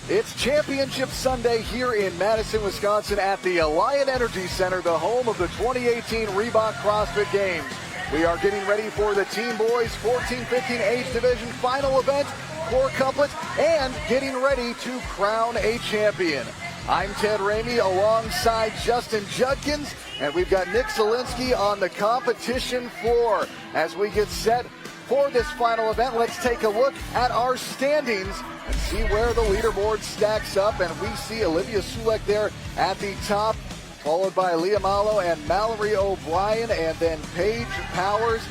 It's Championship Sunday here in Madison, Wisconsin at the Alliant Energy Center, the home of the 2018 Reebok CrossFit Games. We are getting ready for the Team Boys 14-15 age division final event, core couplet, and getting ready to crown a champion. I'm Ted Ramey alongside Justin Judkins, and we've got Nick Zielinski on the competition floor. As we get set for this final event, let's take a look at our standings and see where the leaderboard stacks up. And we see Olivia Sulek there at the top, followed by Leah Malo and Mallory O'Brien, and then Paige Powers.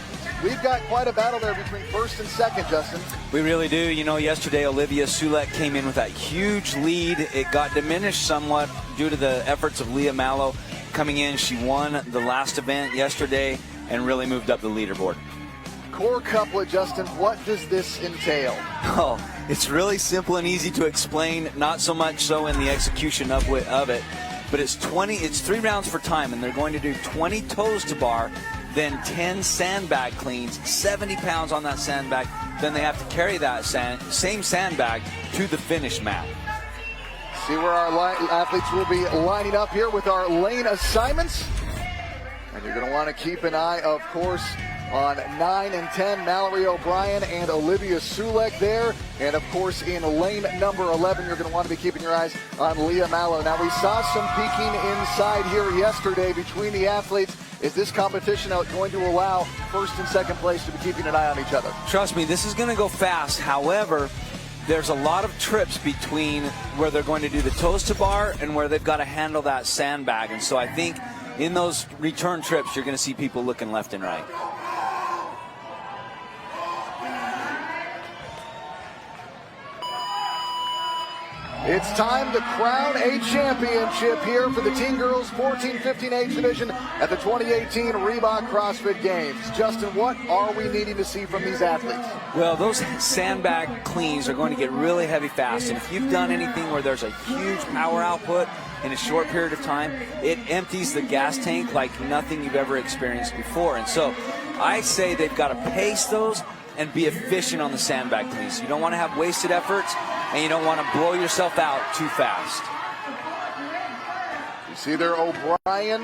We've got quite a battle there between first and second, Justin. We really do. You know, yesterday Olivia Sulek came in with that huge lead. It got diminished somewhat due to the efforts of Leah Malo coming in. She won the last event yesterday and really moved up the leaderboard. Core couplet, Justin, what does this entail? Oh, it's really simple and easy to explain, not so much so in the execution of it. But it's 3 rounds for time, and they're going to do 20 toes to bar, then 10 sandbag cleans, 70 pounds on that sandbag. Then they have to carry that same sandbag to the finish mat. See where our athletes will be lining up here with our lane assignments. And you're going to want to keep an eye, of course, on 9 and 10, Mallory O'Brien and Olivia Sulek there. And, of course, in lane number 11, you're going to want to be keeping your eyes on Leah Malo. Now, we saw some peeking inside here yesterday between the athletes. Is this competition going to allow first and second place to be keeping an eye on each other? Trust me, this is going to go fast. However, there's a lot of trips between where they're going to do the toes to bar and where they've got to handle that sandbag. And so I think in those return trips, you're going to see people looking left and right. It's time to crown a championship here for the Teen Girls 14-15 age division at the 2018 Reebok CrossFit Games. Justin, what are we needing to see from these athletes? Well, those sandbag cleans are going to get really heavy fast. And if you've done anything where there's a huge power output in a short period of time, it empties the gas tank like nothing you've ever experienced before. And so I say they've got to pace those and be efficient on the sandbag cleans. You don't want to have wasted efforts, and you don't want to blow yourself out too fast. You see there O'Brien,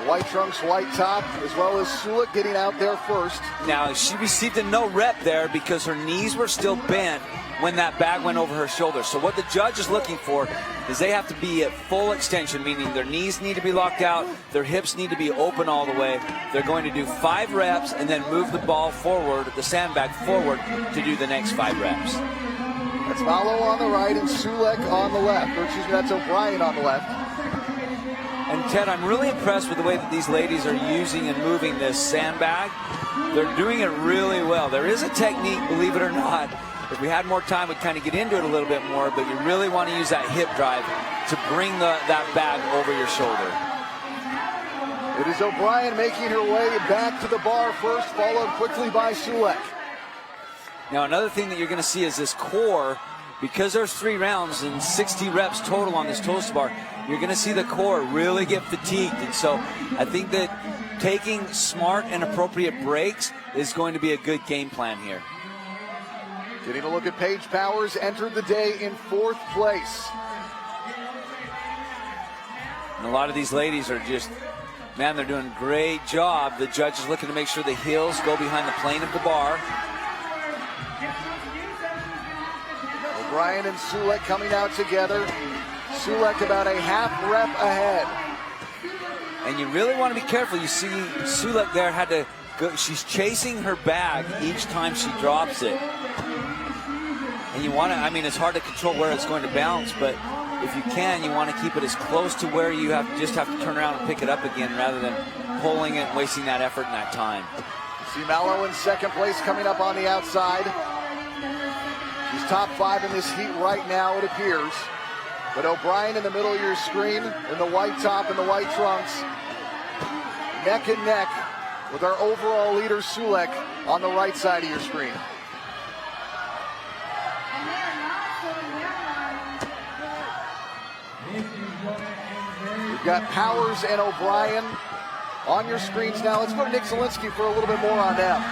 white trunks, white top, as well as Sulek getting out there first. Now, she received a no rep there because her knees were still bent when that bag went over her shoulder. So what the judge is looking for is they have to be at full extension, meaning their knees need to be locked out, their hips need to be open all the way. They're going to do 5 reps and then move the ball forward, the sandbag forward, to do the next 5 reps. That's Malo on the right and Sulek on the left. Or excuse me, that's O'Brien on the left. And Ted, I'm really impressed with the way that these ladies are using and moving this sandbag. They're doing it really well. There is a technique, believe it or not. If we had more time, we'd kind of get into it a little bit more, but you really want to use that hip drive to bring that bag over your shoulder. It is O'Brien making her way back to the bar first, followed quickly by Sulek. Now, another thing that you're going to see is this core, because there's 3 rounds and 60 reps total on this toes to bar, you're going to see the core really get fatigued. And so I think that taking smart and appropriate breaks is going to be a good game plan here. Getting a look at Paige Powers, entered the day in 4th place. And a lot of these ladies are just, man, they're doing a great job. The judge is looking to make sure the heels go behind the plane of the bar. O'Brien and Sulek coming out together. Sulek about a half rep ahead. And you really want to be careful. You see Sulek there had to go, she's chasing her bag each time she drops it. And you want to, I mean, it's hard to control where it's going to bounce, but if you can, you want to keep it as close to where you just have to turn around and pick it up again rather than pulling it and wasting that effort and that time. See Malo in 2nd place coming up on the outside. She's top 5 in this heat right now, it appears. But O'Brien in the middle of your screen in the white top and the white trunks. Neck and neck with our overall leader Sulek on the right side of your screen. We've got Powers and O'Brien on your screens now. Let's go to Nick Zielinski for a little bit more on them.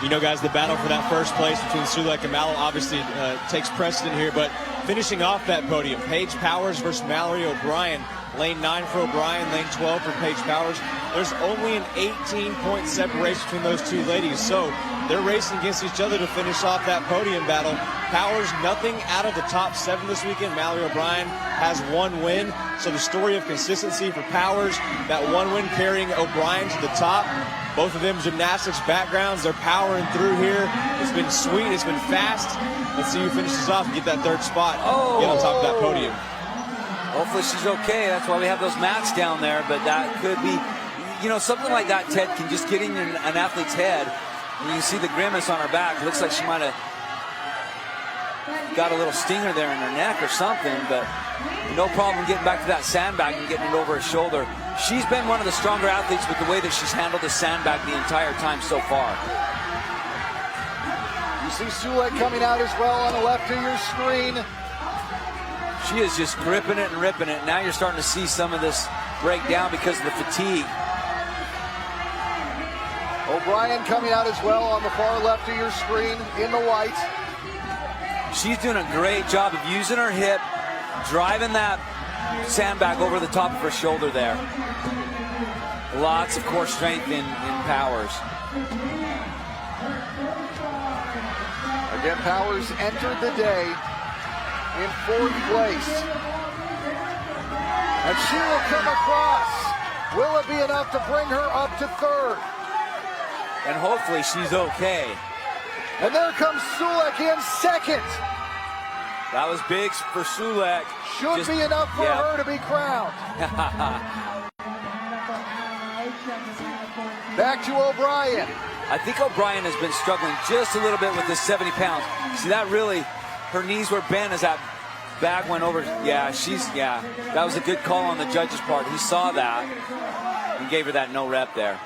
You know, guys, the battle for that first place between Sulek and Malo obviously takes precedent here, but Finishing off that podium, Paige Powers versus Mallory O'Brien. Lane 9 for O'Brien, lane 12 for Paige Powers. There's only an 18-point separation between those two ladies, so they're racing against each other to finish off that podium battle. Powers, nothing out of the top 7 this weekend. Mallory O'Brien has 1 win, so the story of consistency for Powers, that 1 win carrying O'Brien to the top. Both of them gymnastics backgrounds, they're powering through here. It's been sweet, it's been fast. Let's see who finishes off and get that 3rd spot, get on top of that podium. Hopefully she's okay. That's why we have those mats down there. But that could be, you know, something like that, Ted, can just get in an athlete's head. And you see the grimace on her back. It looks like she might have got a little stinger there in her neck or something. But no problem getting back to that sandbag and getting it over her shoulder. She's been one of the stronger athletes with the way that she's handled the sandbag the entire time so far. You see Sulek coming out as well on the left of your screen. She is just gripping it and ripping it. Now you're starting to see some of this break down because of the fatigue. O'Brien coming out as well on the far left of your screen in the white. She's doing a great job of using her hip, driving that sandbag over the top of her shoulder there. Lots of core strength in Powers. Again, Powers entered the day in 4th place. And she will come across. Will it be enough to bring her up to 3rd? And hopefully she's okay. And there comes Sulek in 2nd. That was big for Sulek. Should be enough for her to be crowned. Back to O'Brien. I think O'Brien has been struggling just a little bit with this 70 pounds. See, that really, her knees were bent as that bag went over. That was a good call on the judge's part. He saw that and gave her that no rep there.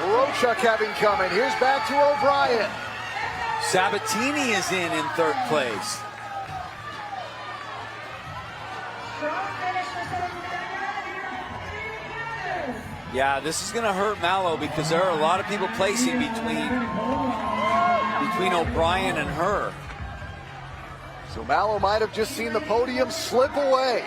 Morochuk having coming. Here's back to O'Brien. Sabatini is in 3rd place. Yeah, this is going to hurt Mallow because there are a lot of people placing between O'Brien and her. So Mallow might have just seen the podium slip away.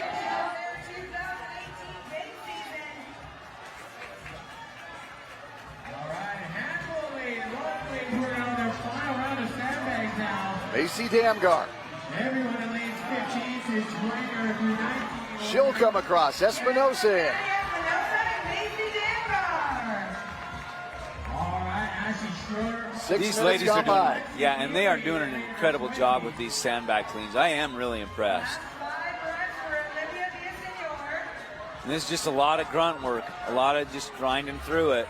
Macy Damgar. She'll come across. Espinosa in. These ladies are doing, and they are doing an incredible job with these sandbag cleans. I am really impressed. And this is just a lot of grunt work, a lot of just grinding through it.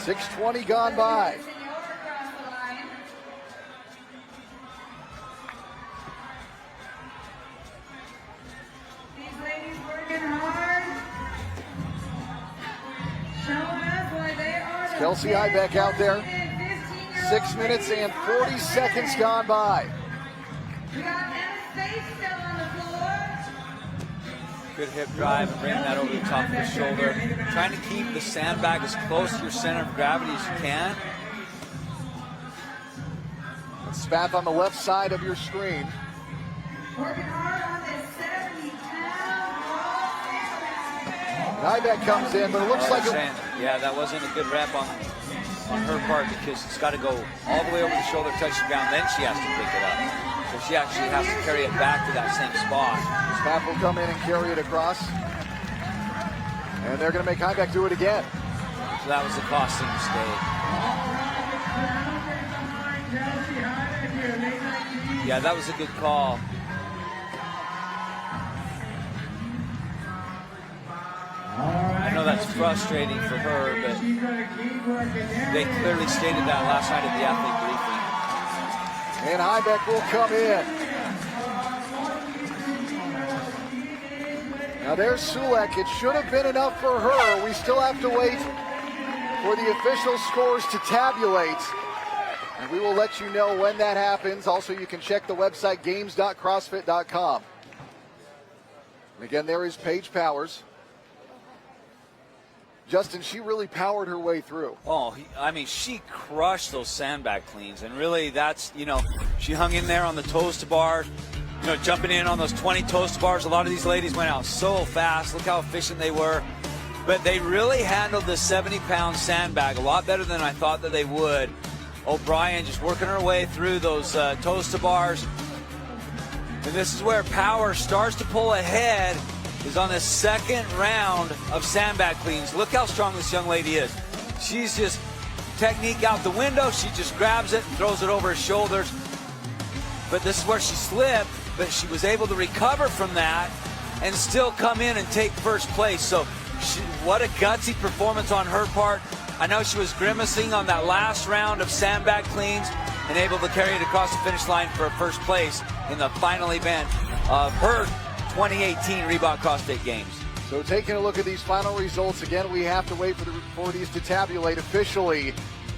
6:20 gone by. Kelsey Ibeck out there. 6 minutes and 40 seconds gone by. Good hip drive and bringing that over the top of the shoulder. Trying to keep the sandbag as close to your center of gravity as you can. Spath on the left side of your screen. Ibeck comes in, but it looks like that wasn't a good rep on her part because it's got to go all the way over the shoulder, touch the ground, then she has to pick it up. So she actually has to carry it back to that same spot. Spath will come in and carry it across. And they're going to make Ibeck do it again. So that was a costly mistake. Yeah, that was a good call. I know that's frustrating for her, but they clearly stated that last night at the athlete briefing. And Ibeck will come in. Now there's Sulek. It should have been enough for her. We still have to wait for the official scores to tabulate. And we will let you know when that happens. Also, you can check the website games.crossfit.com. And again, there is Paige Powers. Justin, she really powered her way through. Oh, I mean, she crushed those sandbag cleans, and really that's, she hung in there on the toes to bar, jumping in on those 20 toes to bars. A lot of these ladies went out so fast. Look how efficient they were. But they really handled the 70-pound sandbag a lot better than I thought that they would. O'Brien just working her way through those toes to bars. And this is where power starts to pull ahead, is on the second round of sandbag cleans. Look how strong this young lady is. She's just technique out the window. She just grabs it and throws it over her shoulders. But this is where she slipped, but she was able to recover from that and still come in and take first place. So what a gutsy performance on her part. I know she was grimacing on that last round of sandbag cleans and able to carry it across the finish line for a first place in the final event of her 2018 Reebok CrossFit Games. So taking a look at these final results, again, we have to wait for these to tabulate officially.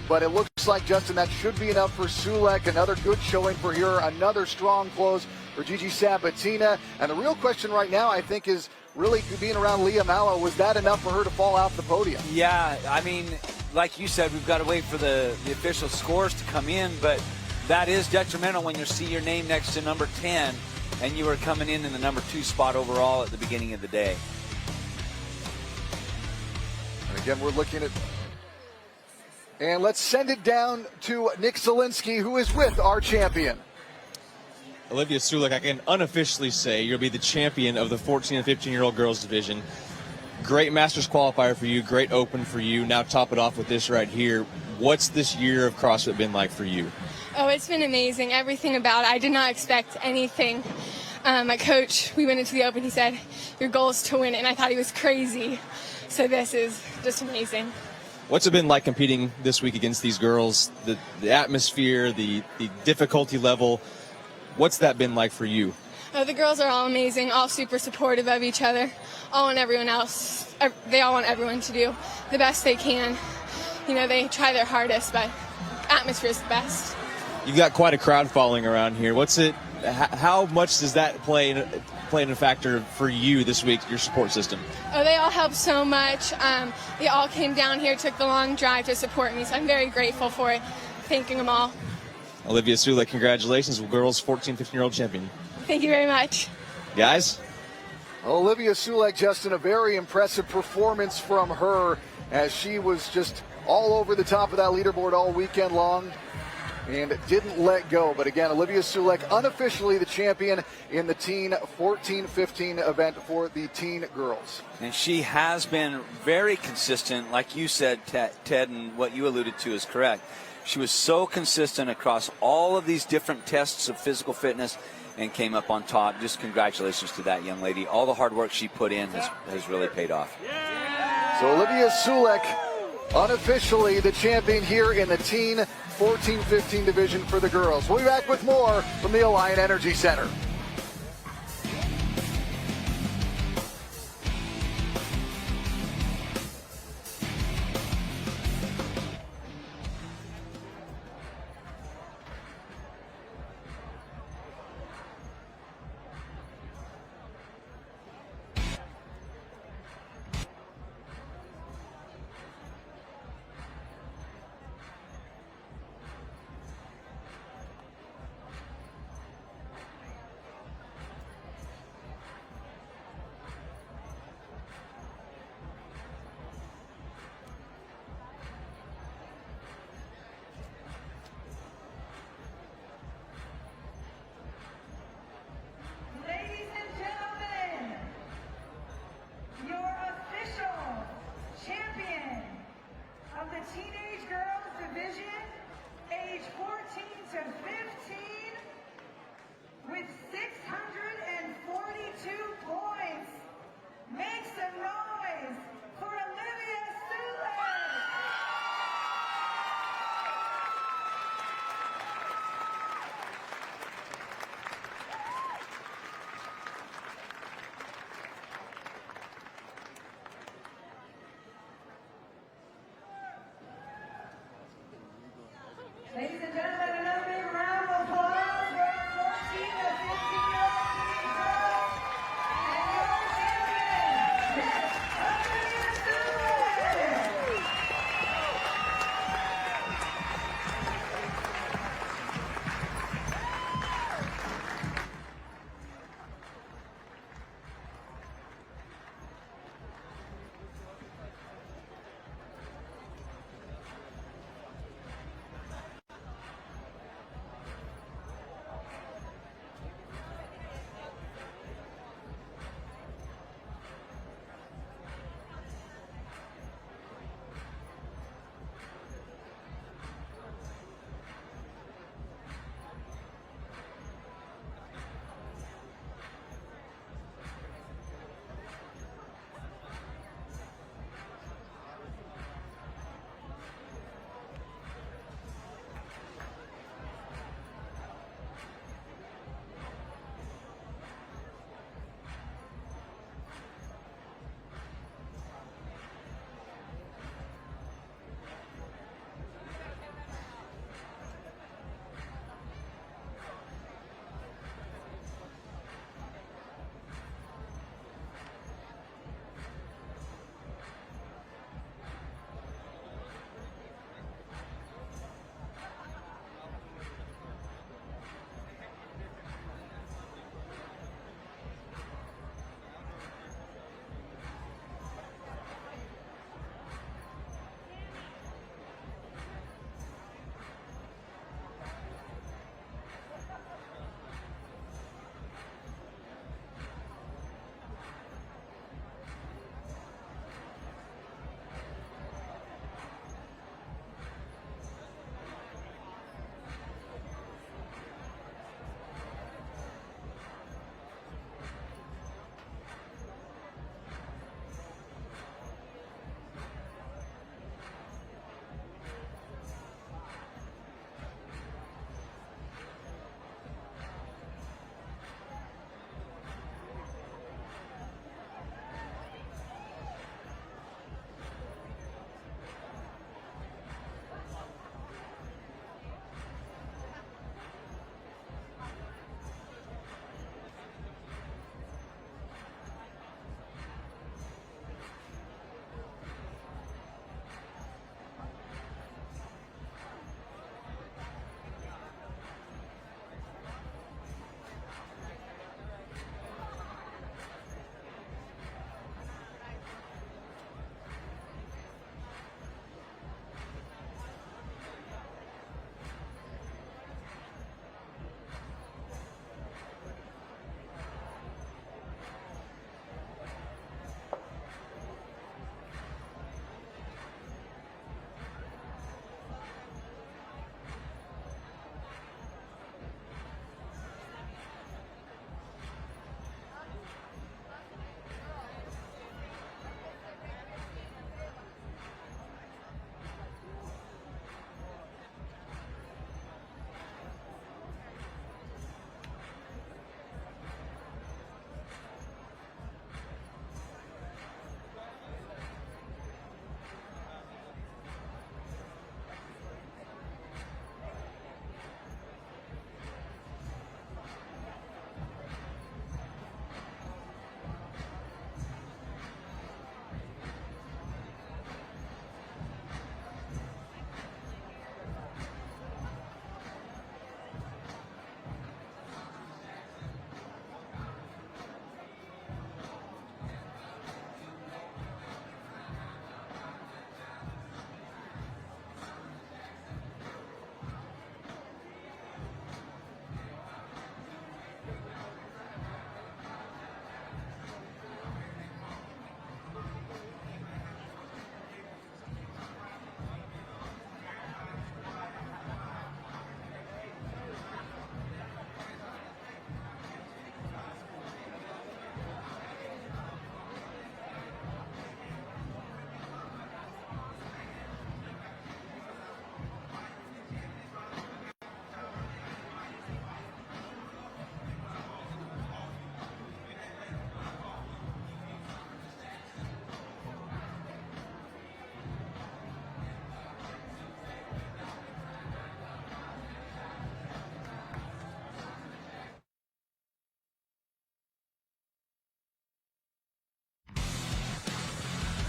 But it looks like, Justin, that should be enough for Sulek. Another good showing for her. Another strong close for Gigi Sabatina. And the real question right now, I think, is really being around Leah Mallow. Was that enough for her to fall off the podium? Yeah, I mean, like you said, we've got to wait for the official scores to come in. But that is detrimental when you see your name next to number 10 and you were coming in the number 2 spot overall at the beginning of the day. And again, we're looking at... And let's send it down to Nick Zielinski, who is with our champion. Olivia Sulek, I can unofficially say you'll be the champion of the 14 and 15-year-old girls division. Great Masters qualifier for you, great Open for you. Now top it off with this right here. What's this year of CrossFit been like for you? Oh, it's been amazing. Everything about it. I did not expect anything. My coach, we went into the Open, he said, your goal is to win it, and I thought he was crazy. So this is just amazing. What's it been like competing this week against these girls? The atmosphere, the difficulty level, what's that been like for you? Oh, the girls are all amazing, all super supportive of each other. All want everyone else, they all want everyone to do the best they can. They try their hardest, but atmosphere is the best. You've got quite a crowd following around here. How much does that play in a factor for you this week, your support system? Oh, they all helped so much. They all came down here, took the long drive to support me, so I'm very grateful for it. Thanking them all. Olivia Sulek, congratulations, girls 14, 15-year-old champion. Thank you very much. Guys? Olivia Sulek, Justin, a very impressive performance from her as she was just all over the top of that leaderboard all weekend long and didn't let go. But again, Olivia Sulek unofficially the champion in the teen 14-15 event for the teen girls. And she has been very consistent, like you said, Ted, and what you alluded to is correct. She was so consistent across all of these different tests of physical fitness and came up on top. Just congratulations to that young lady. All the hard work she put in has really paid off. So Olivia Sulek, unofficially the champion here in the teen 14-15 division for the girls. We'll be back with more from the Alliant Energy Center.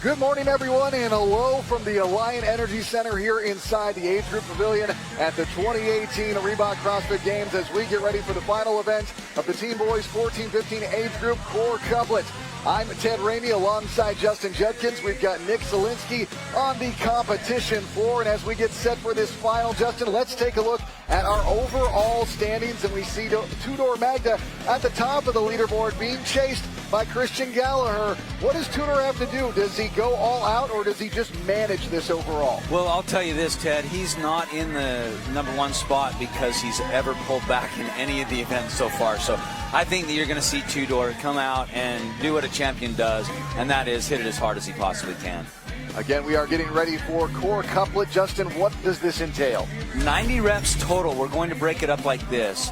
Good morning, everyone, and hello from the Alliant Energy Center here inside the age group pavilion at the 2018 Reebok CrossFit Games as we get ready for the final event of the Team Boys 14-15 age group core couplet. I'm Ted Ramey alongside Justin Judkins. We've got Nick Zielinski on the competition floor. And as we get set for this final, Justin, let's take a look at our overall standings. And we see Tudor Magda at the top of the leaderboard being chased by Christian Gallagher. What does Tudor have to do? Does he go all out or does he just manage this overall? Well, I'll tell you this, Ted. He's not in the #1 spot because he's ever pulled back in any of the events so far. So I think that you're going to see Tudor come out and do what a champion does, and that is hit it as hard as he possibly can. Again, we are getting ready for core couplet. Justin, what does this entail? 90 reps total. We're going to break it up like this.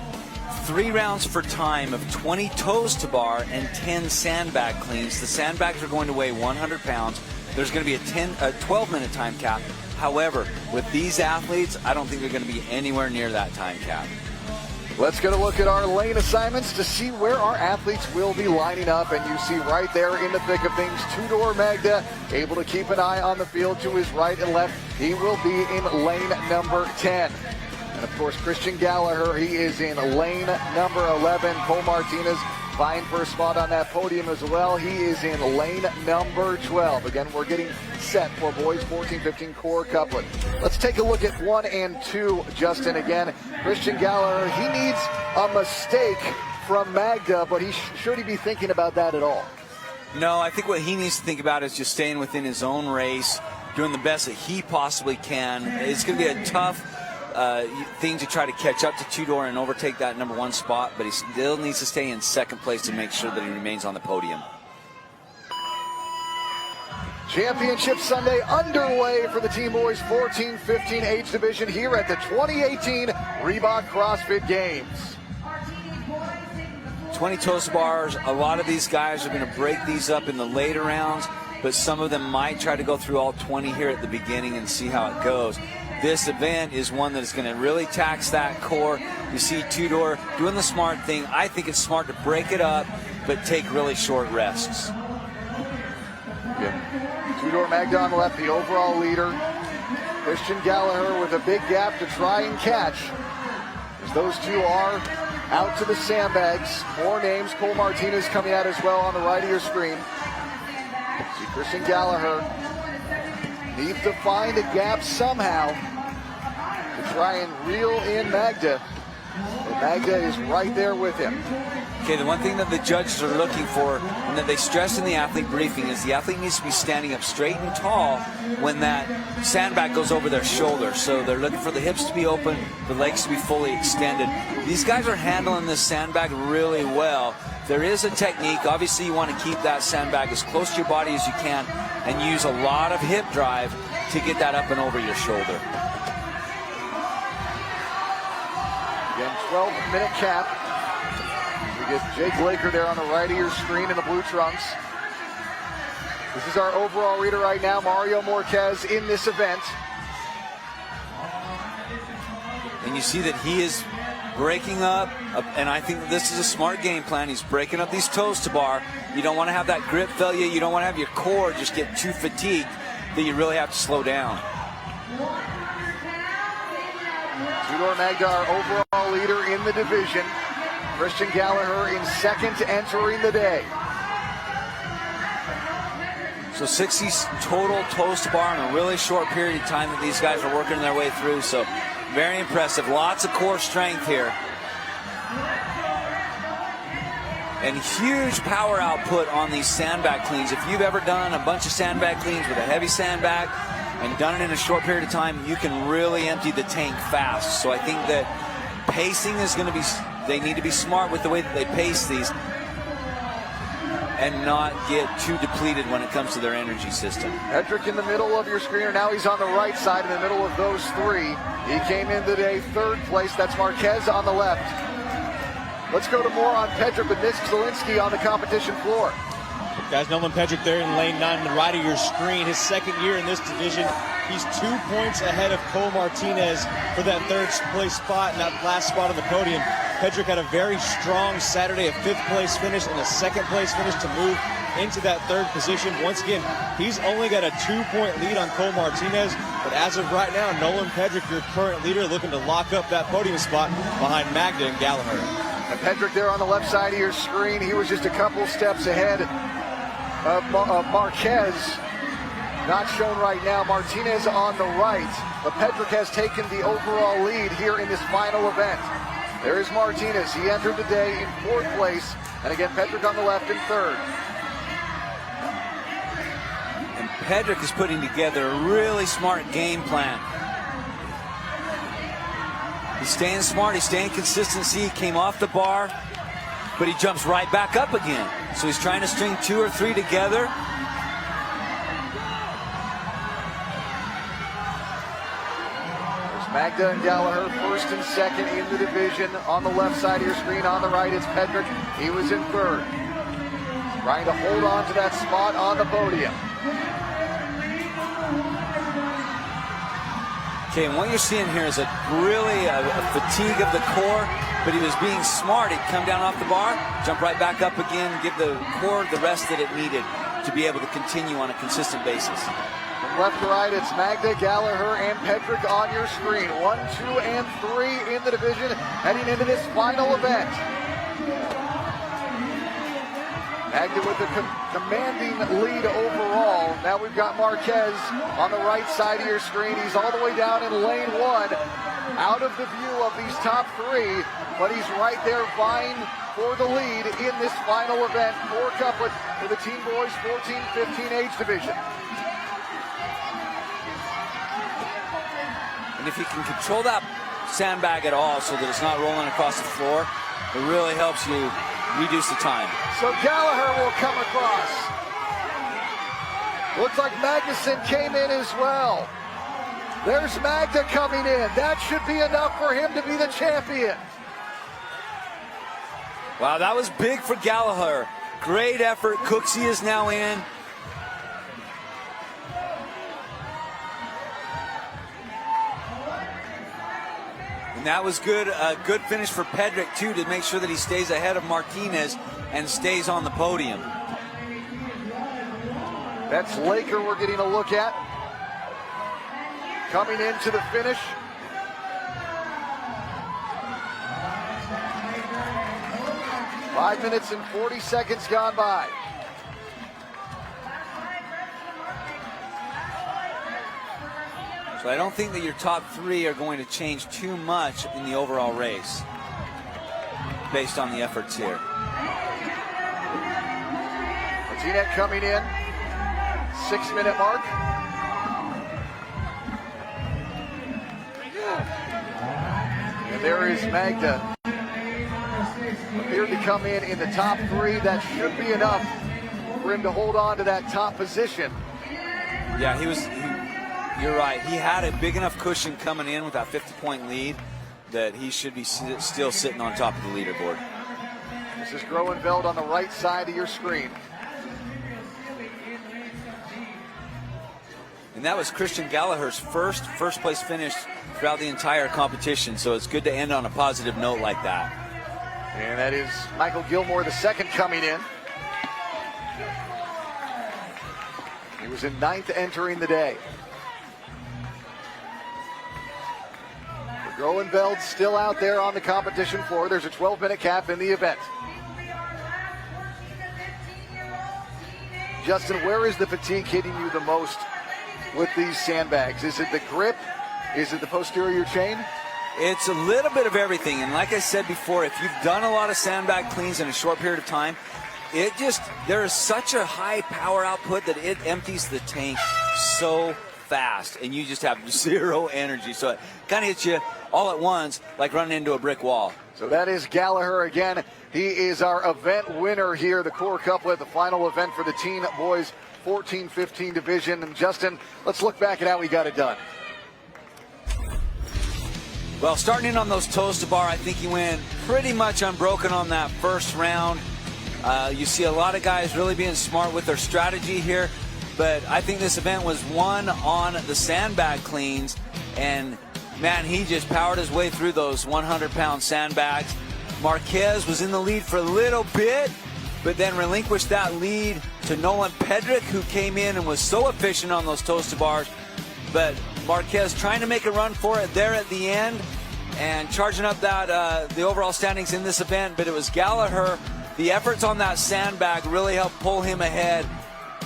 3 rounds for time of 20 toes to bar and 10 sandbag cleans. The sandbags are going to weigh 100 pounds. There's going to be a 12-minute time cap. However, with these athletes, I don't think they're going to be anywhere near that time cap. Let's get a look at our lane assignments to see where our athletes will be lining up. And you see right there in the thick of things, Tudor Magda able to keep an eye on the field to his right and left. He will be in lane number 10. And of course, Christian Gallagher, he is in lane number 11. Cole Martinez vying for a spot on that podium as well. He is in lane number 12. Again, we're getting set for boys 14-15 core couplet. Let's take a look at 1 and 2, Justin. Again, Christian Gallagher, he needs a mistake from Magda, but should he be thinking about that at all? No, I think what he needs to think about is just staying within his own race, doing the best that he possibly can. It's going to be a tough thing to try to catch up to Tudor and overtake that #1 spot, but he still needs to stay in second place to make sure that he remains on the podium. Championship Sunday underway for the Team Boys 14-15 age division here at the 2018 Reebok CrossFit Games. 20 toes to bars. A lot of these guys are going to break these up in the later rounds, but some of them might try to go through all 20 here at the beginning and see how it goes. This event is one that is going to really tax that core. You see Tudor doing the smart thing. I think it's smart to break it up, but take really short rests. Yeah. Tudor Magda on the left, the overall leader. Christian Gallagher with a big gap to try and catch. As those two are out to the sandbags. More names. Cole Martinez coming out as well on the right of your screen. See Christian Gallagher needs to find a gap somehow to try and reel in Magda. But Magda is right there with him. Okay, the one thing that the judges are looking for and that they stress in the athlete briefing is the athlete needs to be standing up straight and tall when that sandbag goes over their shoulder. So they're looking for the hips to be open, the legs to be fully extended. These guys are handling this sandbag really well. There is a technique. Obviously, you want to keep that sandbag as close to your body as you can and use a lot of hip drive to get that up and over your shoulder. Again, 12-minute cap. We get Jake Laker there on the right of your screen in the blue trunks. This is our overall leader right now, Mario Marquez, in this event. And you see that he is breaking up, and I think this is a smart game plan. He's breaking up these toes to bar. You don't want to have that grip failure. You don't want to have your core just get too fatigued that you really have to slow down. Tudor Magda, our overall leader in the division. Christian Gallagher in second entering the day. So 60 total toes to bar in a really short period of time that these guys are working their way through. So very impressive. Lots of core strength here. And huge power output on these sandbag cleans. If you've ever done a bunch of sandbag cleans with a heavy sandbag and done it in a short period of time, you can really empty the tank fast. So I think that pacing is going to be, they need to be smart with the way that they pace these and not get too depleted when it comes to their energy system. Hedrick in the middle of your screen. Now he's on the right side in the middle of those three. He came in today third place. That's Marquez on the left. Let's go to more on Pedrick with Nick Zielinski on the competition floor. Guys, Nolan Pedrick there in lane 9 on the right of your screen. His second year in this division. He's 2 points ahead of Cole Martinez for that third place spot and that last spot on the podium. Pedrick had a very strong Saturday, a 5th place finish and a 2nd place finish to move into that 3rd position. Once again, he's only got a 2-point lead on Cole Martinez, but as of right now, Nolan Pedrick, your current leader, looking to lock up that podium spot behind Magda and Gallagher. And Pedrick there on the left side of your screen, he was just a couple steps ahead of Marquez. Not shown right now. Martinez on the right, but Pedrick has taken the overall lead here in this final event. There is Martinez. He entered the day in 4th place, and again Pedrick on the left in 3rd. And Pedrick is putting together a really smart game plan. He's staying smart, he's staying consistent. See, he came off the bar, but he jumps right back up again. So he's trying to string 2 or 3 together. Magda and Gallagher, 1st and 2nd in the division. On the left side of your screen, on the right, it's Pedrick. He was in 3rd. Trying to hold on to that spot on the podium. Okay, and what you're seeing here is really a fatigue of the core, but he was being smart. He'd come down off the bar, jump right back up again, give the core the rest that it needed to be able to continue on a consistent basis. From left to right, it's Magda, Gallagher, and Pedrick on your screen. 1, 2, and 3 in the division, heading into this final event. Magda with the commanding lead overall. Now we've got Marquez on the right side of your screen. He's all the way down in lane 1, out of the view of these top 3, but he's right there vying for the lead in this final event for Couplet for the Team Boys 14-15 age division. And if you can control that sandbag at all so that it's not rolling across the floor, it really helps you reduce the time. So Gallagher will come across. Looks like Magnuson came in as well. There's Magda coming in. That should be enough for him to be the champion. Wow, that was big for Gallagher. Great effort. Cooksey is now in. And that was good. A good finish for Pedrick, too, to make sure that he stays ahead of Martinez and stays on the podium. That's Laker we're getting a look at. Coming into the finish. Five minutes and 40 seconds gone by. So I don't think that your top 3 are going to change too much in the overall race based on the efforts here. Martinez coming in, 6-minute mark. And there is Magda. Appeared to come in the top 3. That should be enough for him to hold on to that top position. Yeah, you're right. He had a big enough cushion coming in with that 50-point lead that he should be still sitting on top of the leaderboard. This is Groenveld on the right side of your screen. And that was Christian Gallagher's first place finish throughout the entire competition, so it's good to end on a positive note like that. And that is Michael Gilmore, the second, coming in. He was in 9th entering the day. Groenveld still out there on the competition floor. There's a 12-minute cap in the event. Justin, where is the fatigue hitting you the most with these sandbags? Is it the grip? Is it the posterior chain? It's a little bit of everything. And like I said before, if you've done a lot of sandbag cleans in a short period of time, there is such a high power output that it empties the tank so fast, and you just have zero energy. So it kind of hits you all at once, like running into a brick wall. So that is Gallagher again. He is our event winner here, the Core Couplet, the final event for the Teen Boys 14-15 division. And Justin, let's look back at how we got it done. Well, starting in on those toes to bar, I think he went pretty much unbroken on that first round. You see a lot of guys really being smart with their strategy here, but I think this event was won on the sandbag cleans, and man, he just powered his way through those 100-pound sandbags. Marquez was in the lead for a little bit, but then relinquished that lead to Nolan Pedrick, who came in and was so efficient on those toes to bars. But Marquez trying to make a run for it there at the end and charging up that the overall standings in this event. But it was Gallagher. The efforts on that sandbag really helped pull him ahead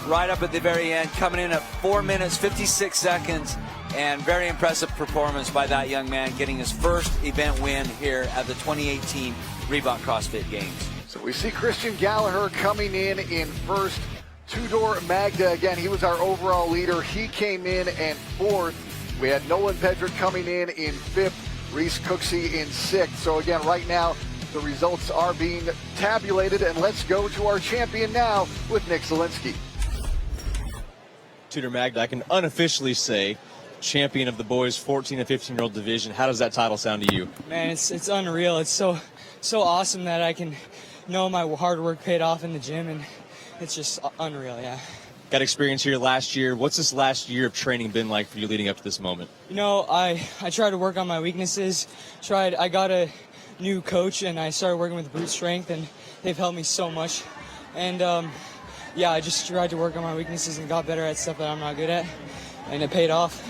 right up at the very end, coming in at 4 minutes, 56 seconds. And very impressive performance by that young man, getting his first event win here at the 2018 Reebok CrossFit Games. So we see Christian Gallagher coming in first. Tudor Magda, again, he was our overall leader. He came in fourth. We had Nolan Pedrick coming in fifth. Reese Cooksey in sixth. So again, right now, the results are being tabulated. And let's go to our champion now with Nick Zielinski. Tudor Magda, I can unofficially say champion of the boys 14 and 15-year-old division. How does that title sound to you? Man, it's unreal. It's so awesome that I can know my hard work paid off in the gym, and it's just unreal, yeah. Got experience here last year. What's this last year of training been like for you leading up to this moment? You know, I tried to work on my weaknesses. I got a new coach, and I started working with brute strength, and they've helped me so much. And yeah, I just tried to work on my weaknesses and got better at stuff that I'm not good at, and it paid off.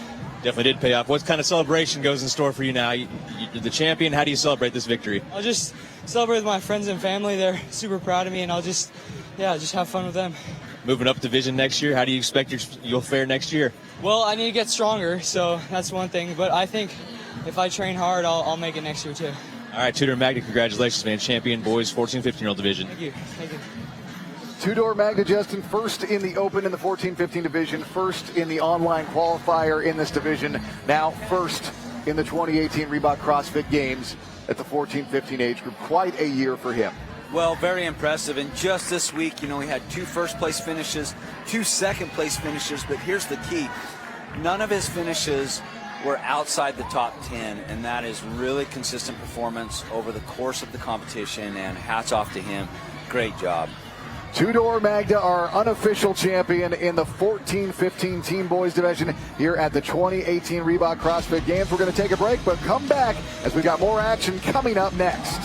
Definitely did pay off. What kind of celebration goes in store for you now? You're the champion. How do you celebrate this victory? I'll just celebrate with my friends and family. They're super proud of me, and I'll just have fun with them. Moving up division next year, how do you expect you'll fare next year? Well, I need to get stronger, so that's one thing. But I think if I train hard, I'll make it next year too. All right, Tudor Magda, congratulations, man. Champion boys 14, 15-year-old division. Thank you. Thank you. Tudor Magda, Justin, first in the open in the 14-15 division, first in the online qualifier in this division, now first in the 2018 Reebok CrossFit Games at the 14-15 age group. Quite a year for him. Well, very impressive. And just this week, you know, we had 2 first-place finishes, 2 second-place finishes. But here's the key. None of his finishes were outside the top 10, and that is really consistent performance over the course of the competition, and hats off to him. Great job. Tudor Magda, our unofficial champion in the 14-15 team boys division here at the 2018 Reebok CrossFit Games. We're going to take a break, but come back as we got more action coming up next.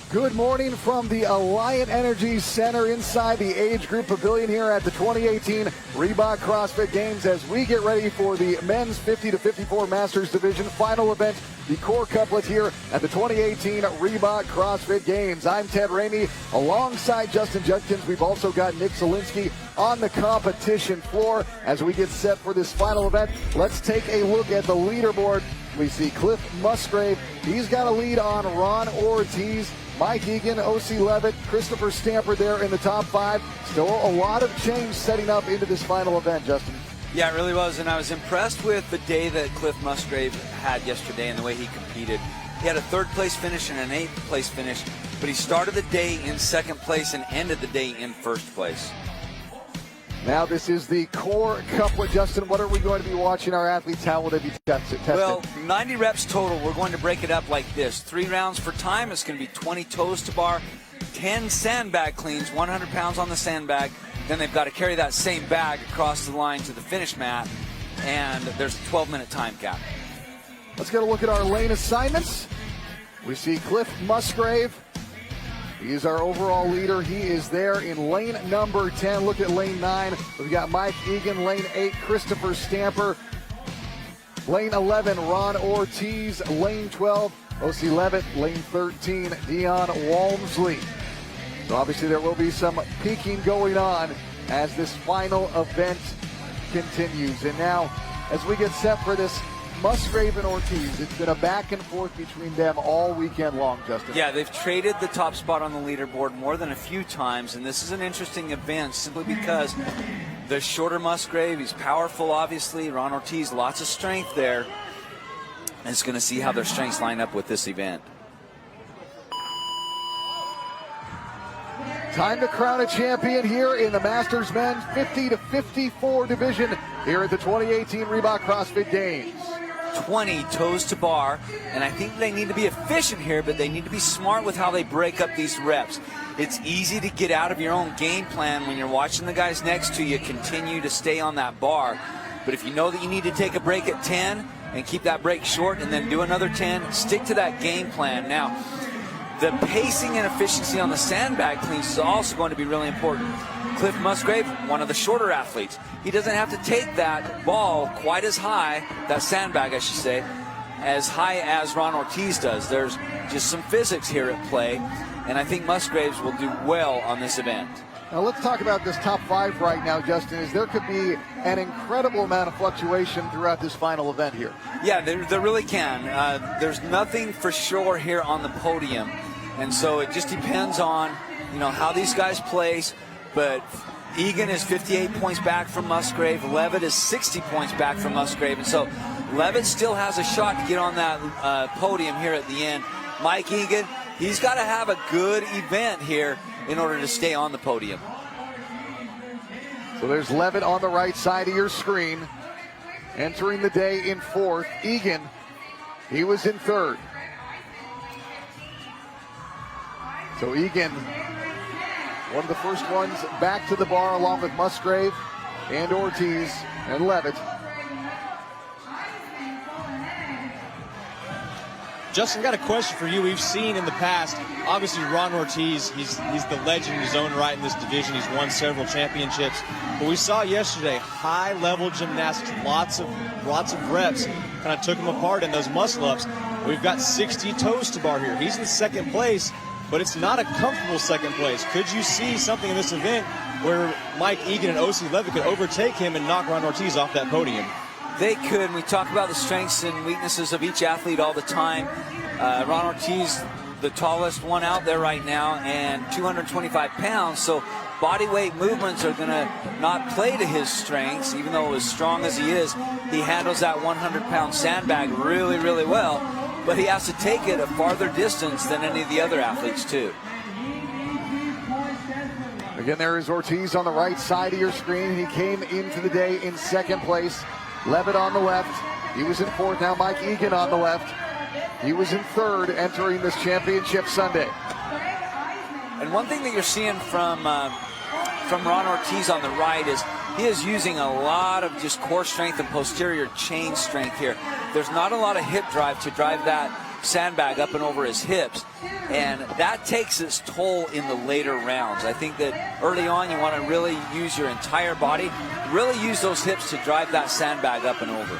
Good morning from the Alliant Energy Center inside the age group pavilion here at the 2018 Reebok CrossFit Games as we get ready for the men's 50 to 54 Masters Division final event, the core couplet here at the 2018 Reebok CrossFit Games. I'm Ted Ramey alongside Justin Judkins. We've also got Nick Zielinski on the competition floor as we get set for this final event. Let's take a look at the leaderboard. We see Cliff Musgrave. He's got a lead on Ron Ortiz, Mike Egan, O.C. Levitt, Christopher Stamper there in the top 5. Still a lot of change setting up into this final event, Justin. Yeah, it really was, and I was impressed with the day that Cliff Musgrave had yesterday and the way he competed. He had a 3rd place finish and an 8th place finish, but he started the day in 2nd place and ended the day in 1st place. Now this is the core couplet. Justin, what are we going to be watching our athletes? How will they be tested? Well, 90 reps total. We're going to break it up like this. 3 rounds for time. It's going to be 20 toes to bar, 10 sandbag cleans, 100 pounds on the sandbag. Then they've got to carry that same bag across the line to the finish mat, and there's a 12-minute time cap. Let's get a look at our lane assignments. We see Cliff Musgrave. He is our overall leader. He is there in lane number 10. Look at lane 9. We've got Mike Egan, lane 8, Christopher Stamper. Lane 11, Ron Ortiz. Lane 12, O.C. Levitt. Lane 13, Dion Walmsley. So obviously there will be some peaking going on as this final event continues. And now, as we get set for this Musgrave and Ortiz, it's been a back and forth between them all weekend long, Justin. Yeah, they've traded the top spot on the leaderboard more than a few times, and this is an interesting event simply because the shorter Musgrave, he's powerful, obviously. Ron Ortiz, lots of strength there. And it's going to see how their strengths line up with this event. Time to crown a champion here in the Masters Men's 50 to 54 division here at the 2018 Reebok CrossFit Games. 20 toes to bar, and I think they need to be efficient here, but they need to be smart with how they break up these reps. It's easy to get out of your own game plan when you're watching the guys next to you continue to stay on that bar. But if you know that you need to take a break at 10 and keep that break short and then do another 10, stick to that game plan. Now, the pacing and efficiency on the sandbag cleans is also going to be really important. Cliff Musgrave, one of the shorter athletes. He doesn't have to take that ball quite as high, that sandbag I should say, as high as Ron Ortiz does. There's just some physics here at play, and I think Musgraves will do well on this event. Now let's talk about this top 5 right now, Justin, as there could be an incredible amount of fluctuation throughout this final event here. Yeah, there really can. There's nothing for sure here on the podium, and so it just depends on, you know, how these guys place. But Egan is 58 points back from Musgrave. Levitt is 60 points back from Musgrave. And so Levitt still has a shot to get on that podium here at the end. Mike Egan, he's got to have a good event here in order to stay on the podium. So there's Levitt on the right side of your screen, entering the day in 4th. Egan, he was in 3rd. So Egan, one of the first ones back to the bar along with Musgrave and Ortiz and Levitt. Justin, got a question for you. We've seen in the past, obviously Ron Ortiz, he's the legend in his own right in this division. He's won several championships. But we saw yesterday high-level gymnastics, lots of reps, kind of took him apart in those muscle-ups. We've got 60 toes to bar here. He's in 2nd place, but it's not a comfortable 2nd place. Could you see something in this event where Mike Egan and O.C. Levitt could overtake him and knock Ron Ortiz off that podium? They could. We talk about the strengths and weaknesses of each athlete all the time. Ron Ortiz, the tallest one out there right now, and 225 pounds. So body weight movements are going to not play to his strengths, even though as strong as he is, he handles that 100-pound sandbag really, really well. But he has to take it a farther distance than any of the other athletes, too. Again, there is Ortiz on the right side of your screen. He came into the day in 2nd place. Levitt on the left. He was in 4th. Now Mike Egan on the left. He was in 3rd, entering this championship Sunday. And one thing that you're seeing from Ron Ortiz on the right is he is using a lot of just core strength and posterior chain strength here. There's not a lot of hip drive to drive that sandbag up and over his hips, and that takes its toll in the later rounds. I think that early on you want to really use your entire body, really use those hips to drive that sandbag up and over.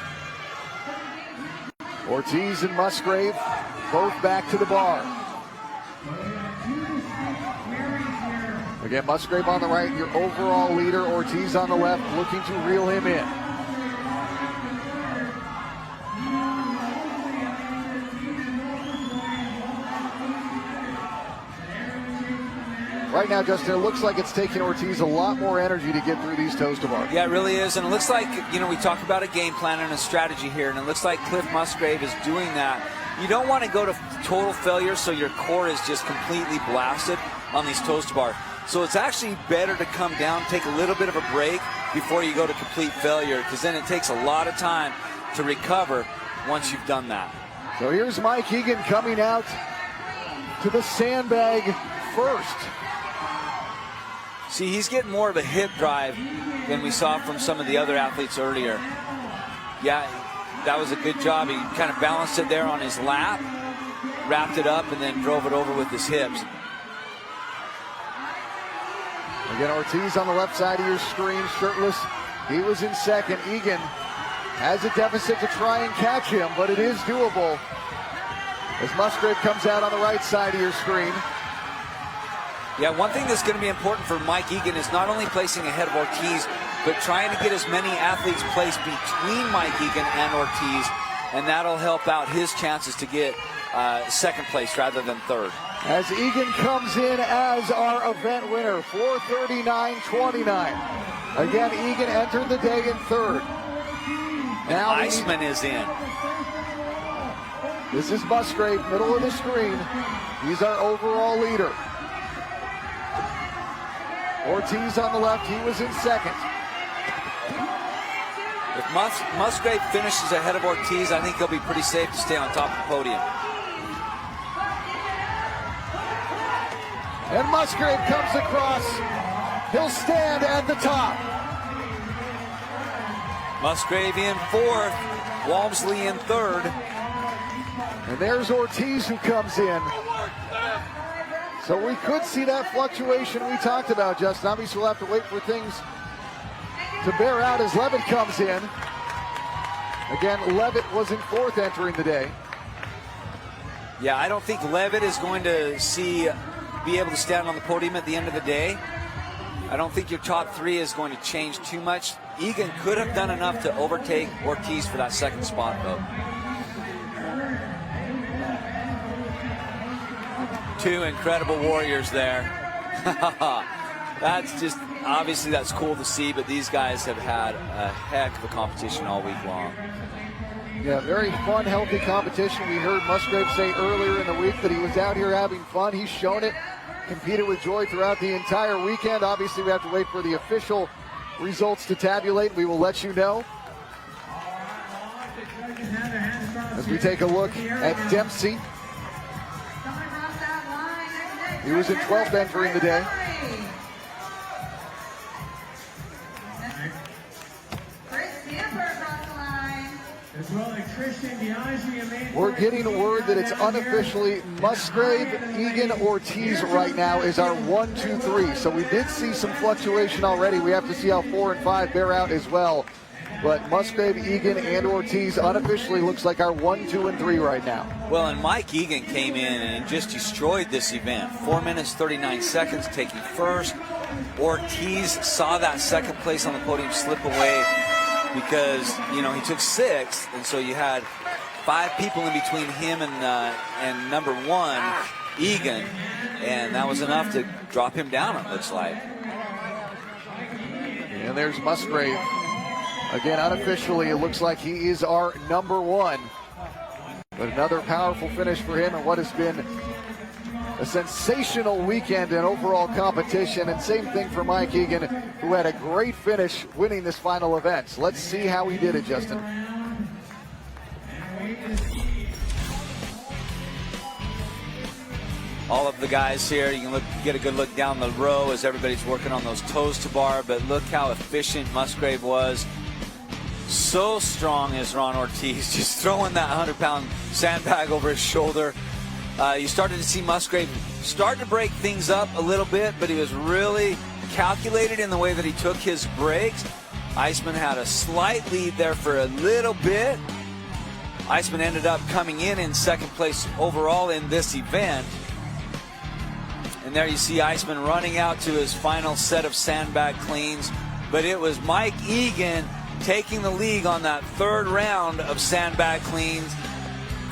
Ortiz and Musgrave both back to the bar. Again, Musgrave on the right, your overall leader. Ortiz on the left, looking to reel him in. Right now, Justin, it looks like it's taking Ortiz a lot more energy to get through these toes to bar. Yeah, it really is. And it looks like, you know, we talk about a game plan and a strategy here, and it looks like Cliff Musgrave is doing that. You don't want to go to total failure so your core is just completely blasted on these toes to bar. So it's actually better to come down, take a little bit of a break before you go to complete failure, because then it takes a lot of time to recover once you've done that. So here's Mike Egan coming out to the sandbag first. See, he's getting more of a hip drive than we saw from some of the other athletes earlier. Yeah, that was a good job. He kind of balanced it there on his lap, wrapped it up, and then drove it over with his hips. Again, Ortiz on the left side of your screen, shirtless. He was in second. Egan has a deficit to try and catch him, but it is doable. As Musgrave comes out on the right side of your screen. Yeah, one thing that's going to be important for Mike Egan is not only placing ahead of Ortiz, but trying to get as many athletes placed between Mike Egan and Ortiz, and that'll help out his chances to get second place rather than third. As Egan comes in as our event winner, 4:39.29. Again, Egan entered the day in third. Now Iceman is in. This is Musgrave, middle of the screen. He's our overall leader. Ortiz on the left, he was in second. If Musgrave finishes ahead of Ortiz, I think he'll be pretty safe to stay on top of the podium. And Musgrave comes across. He'll stand at the top. Musgrave in fourth, Walmsley in third. And there's Ortiz who comes in. So we could see that fluctuation we talked about, Justin. Obviously, we'll have to wait for things to bear out as Levitt comes in. Again, Levitt was in fourth entering the day. Yeah, I don't think Levitt is going to be able to stand on the podium at the end of the day. I don't think your top three is going to change too much. Egan could have done enough to overtake Ortiz for that second spot, though. Two incredible warriors there. That's just, obviously that's cool to see, but these guys have had a heck of a competition all week long. Yeah, very fun, healthy competition. We heard Musgrave say earlier in the week that he was out here having fun. He's shown it, competed with joy throughout the entire weekend. Obviously, we have to wait for the official results to tabulate. We will let you know. As we take a look at Dempsey. He was in 12th entering the day. We're getting word that it's unofficially Musgrave, Egan, Ortiz right now is our 1, 2, 3. So we did see some fluctuation already. We have to see how 4 and 5 bear out as well. But Musgrave, Egan, and Ortiz unofficially looks like our 1, 2, and 3 right now. Well, and Mike Egan came in and just destroyed this event. 4 minutes, 39 seconds, taking first. Ortiz saw that second place on the podium slip away because, you know, he took sixth, and so you had 5 people in between him and number 1, Egan, and that was enough to drop him down, it looks like. And there's Musgrave. Again, unofficially, it looks like he is our number 1. But another powerful finish for him in what has been a sensational weekend in overall competition. And same thing for Mike Egan, who had a great finish winning this final event. So let's see how he did it, Justin. All of the guys here, you can get a good look down the row as everybody's working on those toes to bar, but look how efficient Musgrave was. So strong is Ron Ortiz, just throwing that 100-pound sandbag over his shoulder. You started to see Musgrave start to break things up a little bit, but he was really calculated in the way that he took his breaks. Iceman had a slight lead there for a little bit. Iceman ended up coming in second place overall in this event. And there you see Iceman running out to his final set of sandbag cleans. But it was Mike Egan taking the lead on that third round of sandbag cleans,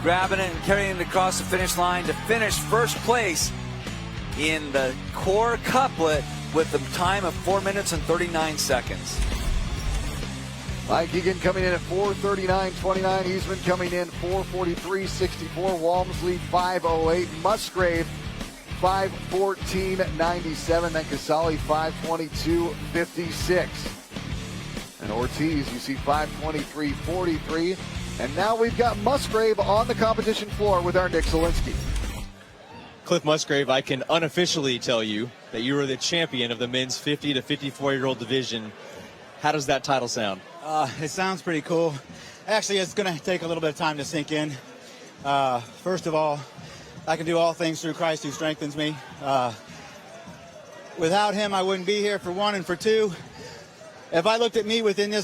grabbing it and carrying it across the finish line to finish first place in the core couplet with the time of 4 minutes and 39 seconds. Mike Egan coming in at 4:39.29. Eastman coming in 4:43.64. Walmsley 5:08. Musgrave 5:14.97. Then Casale 5:22.56. And Ortiz, you see 5:23.43. And now we've got Musgrave on the competition floor with our Nick Zielinski. Cliff Musgrave, I can unofficially tell you that you are the champion of the men's 50 to 54-year-old division. How does that title sound? It sounds pretty cool. Actually, it's going to take a little bit of time to sink in. First of all, I can do all things through Christ who strengthens me. Without him, I wouldn't be here, for one, and for two, if I looked at me within this